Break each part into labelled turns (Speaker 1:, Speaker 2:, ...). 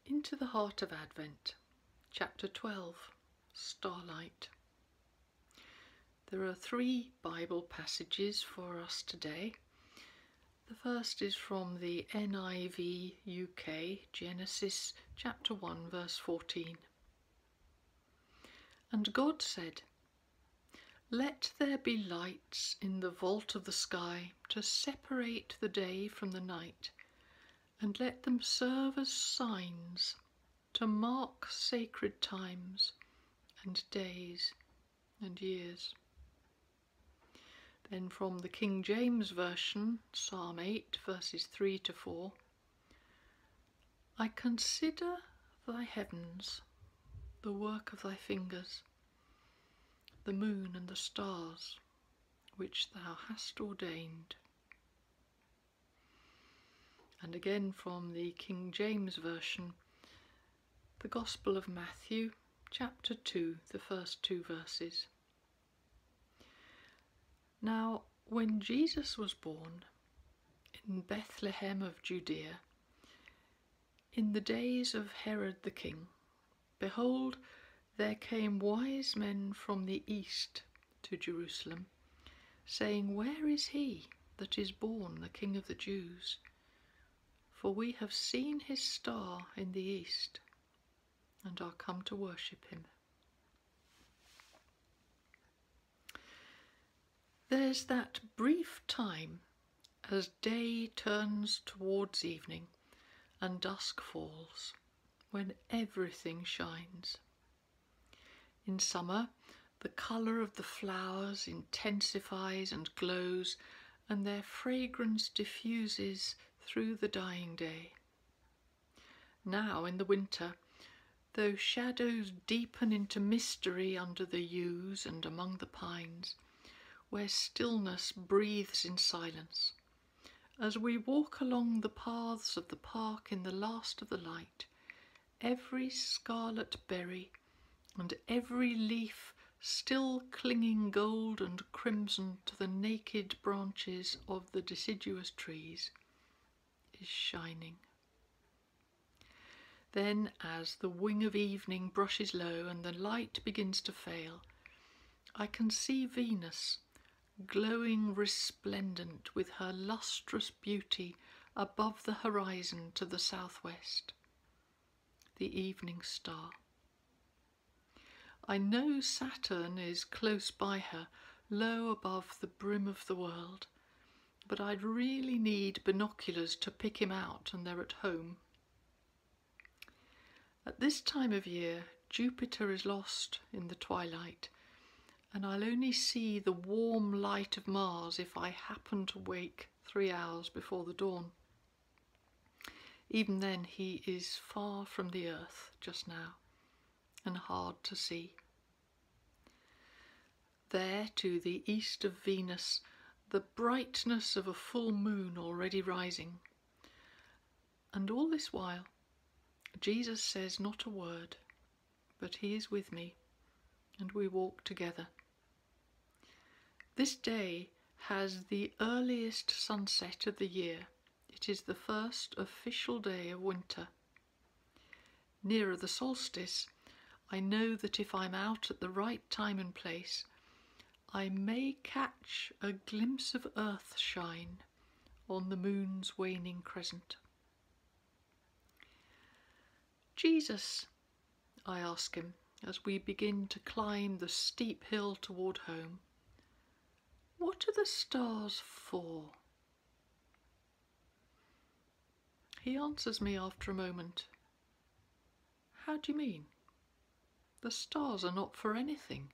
Speaker 1: Into the Heart of Advent, Chapter 12, Starlight. There are 3 Bible passages for us today. The first is from the NIV UK, Genesis chapter 1, verse 14. And God said, "Let there be lights in the vault of the sky to separate the day from the night, and let them serve as signs to mark sacred times and days and years." Then from the King James Version, Psalm 8, verses 3 to 4. I consider thy heavens, the work of thy fingers, the moon and the stars, which thou hast ordained. And again from the King James Version, the Gospel of Matthew, chapter 2, the first 2 verses. Now, when Jesus was born in Bethlehem of Judaea, in the days of Herod the king, behold, there came wise men from the east to Jerusalem, saying, Where is he that is born the King of the Jews? For we have seen his star in the east, and are come to worship him. There's that brief time as day turns towards evening and dusk falls, when everything shines. In summer, the colour of the flowers intensifies and glows, and their fragrance diffuses through the dying day. Now in the winter, though shadows deepen into mystery under the yews and among the pines, where stillness breathes in silence, as we walk along the paths of the park in the last of the light, every scarlet berry and every leaf still clinging gold and crimson to the naked branches of the deciduous trees, is shining. Then, as the wing of evening brushes low and the light begins to fail, I can see Venus, glowing resplendent with her lustrous beauty above the horizon to the southwest, the evening star. I know Saturn is close by her, low above the brim of the world, but I'd really need binoculars to pick him out, and they're at home. At this time of year, Jupiter is lost in the twilight, and I'll only see the warm light of Mars if I happen to wake 3 hours before the dawn. Even then, he is far from the earth just now, and hard to see. There, to the east of Venus, the brightness of a full moon already rising. And all this while, Jesus says not a word, but he is with me, and we walk together. This day has the earliest sunset of the year. It is the first official day of winter. Nearer the solstice, I know that if I'm out at the right time and place, I may catch a glimpse of earth shine on the moon's waning crescent. Jesus, I ask him as we begin to climb the steep hill toward home, what are the stars for? He answers me after a moment. How do you mean? The stars are not for anything.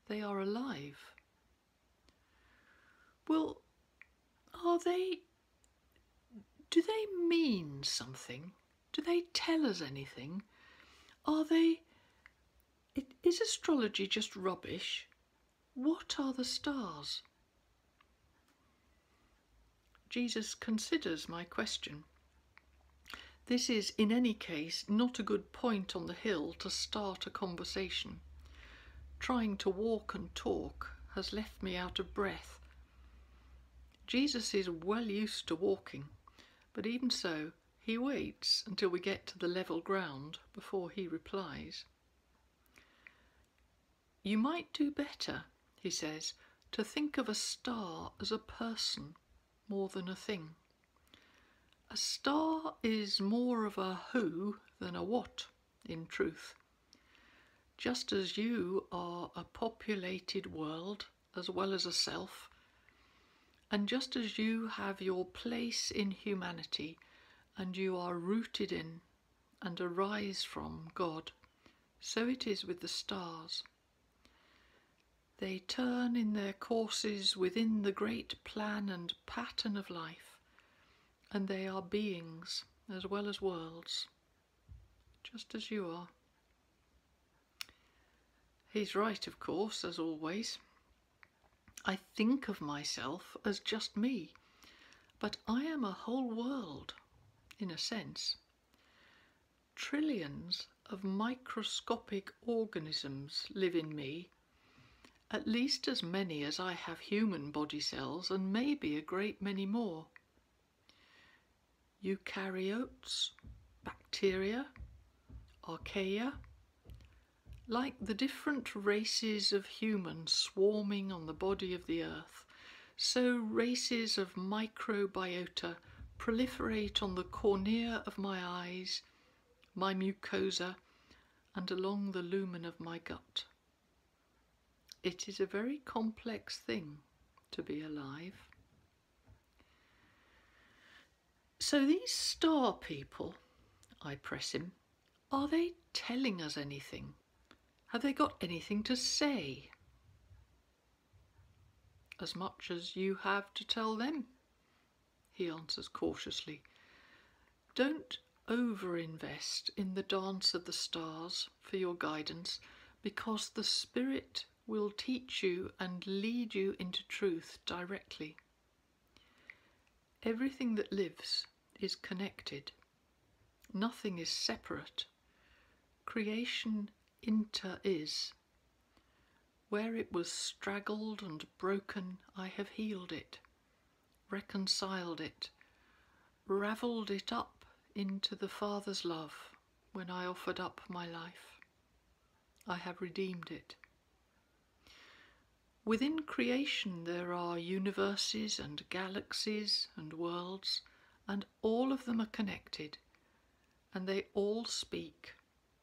Speaker 1: They are alive. Well, do they mean something? Do they tell us anything? Is astrology just rubbish? What are the stars? Jesus considers my question. This is, in any case, not a good point on the hill to start a conversation. Trying to walk and talk has left me out of breath. Jesus is well used to walking, but even so, He waits until we get to the level ground before he replies. You might do better, he says, to think of a star as a person more than a thing. A star is more of a who than a what, in truth. Just as you are a populated world as well as a self, and just as you have your place in humanity and you are rooted in and arise from God, so it is with the stars. They turn in their courses within the great plan and pattern of life, and they are beings as well as worlds, just as you are. He's right, of course, as always. I think of myself as just me, but I am a whole world, in a sense. Trillions of microscopic organisms live in me, at least as many as I have human body cells, and maybe a great many more. Eukaryotes, bacteria, archaea, like the different races of humans swarming on the body of the earth, so races of microbiota proliferate on the cornea of my eyes, my mucosa, and along the lumen of my gut. It is a very complex thing to be alive. So these star people, I press him, are they telling us anything? Have they got anything to say? As much as you have to tell them, he answers cautiously. Don't overinvest in the dance of the stars for your guidance, because the Spirit will teach you and lead you into truth directly. Everything that lives is connected. Nothing is separate. Creation inter is. Where it was straggled and broken, I have healed it, reconciled it, ravelled it up into the Father's love when I offered up my life. I have redeemed it. Within creation there are universes and galaxies and worlds, and all of them are connected, and they all speak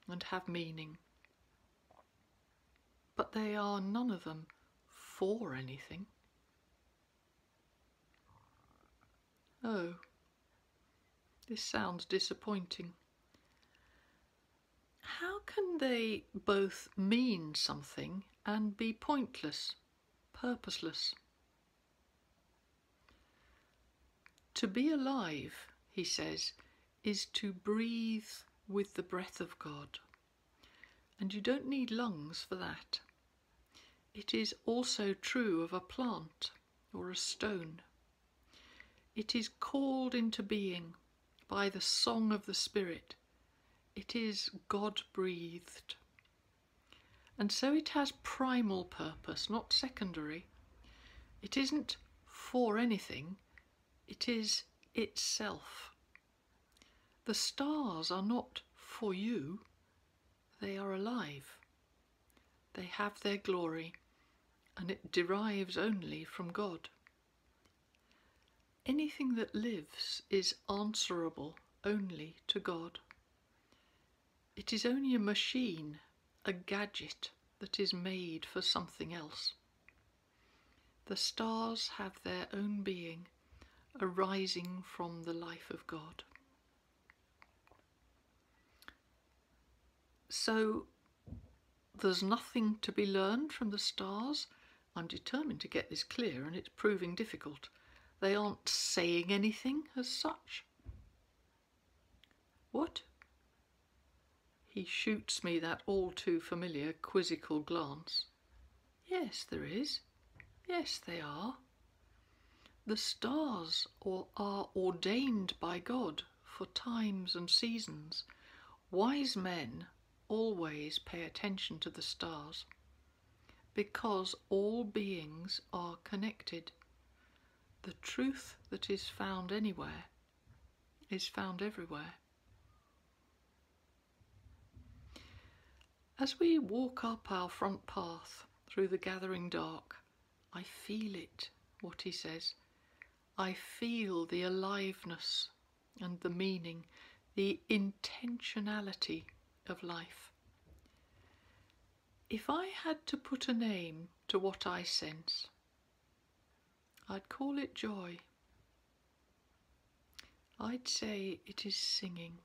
Speaker 1: and have meaning. But they are none of them for anything. Oh, this sounds disappointing. How can they both mean something and be pointless, purposeless? To be alive, he says, is to breathe with the breath of God. And you don't need lungs for that. It is also true of a plant or a stone. It is called into being by the song of the Spirit. It is God-breathed. And so it has primal purpose, not secondary. It isn't for anything, it is itself. The stars are not for you. They are alive. They have their glory, and it derives only from God. Anything that lives is answerable only to God. It is only a machine, a gadget that is made for something else. The stars have their own being, arising from the life of God. So there's nothing to be learned from the stars? I'm determined to get this clear, and it's proving difficult. They aren't saying anything as such. What? He shoots me that all too familiar quizzical glance. Yes, there is. Yes, they are. The stars are ordained by God for times and seasons. Wise men always pay attention to the stars, because all beings are connected. The truth that is found anywhere is found everywhere. As we walk up our front path through the gathering dark, I feel it, what he says. I feel the aliveness and the meaning, the intentionality of life. If I had to put a name to what I sense, I'd call it joy. I'd say it is singing.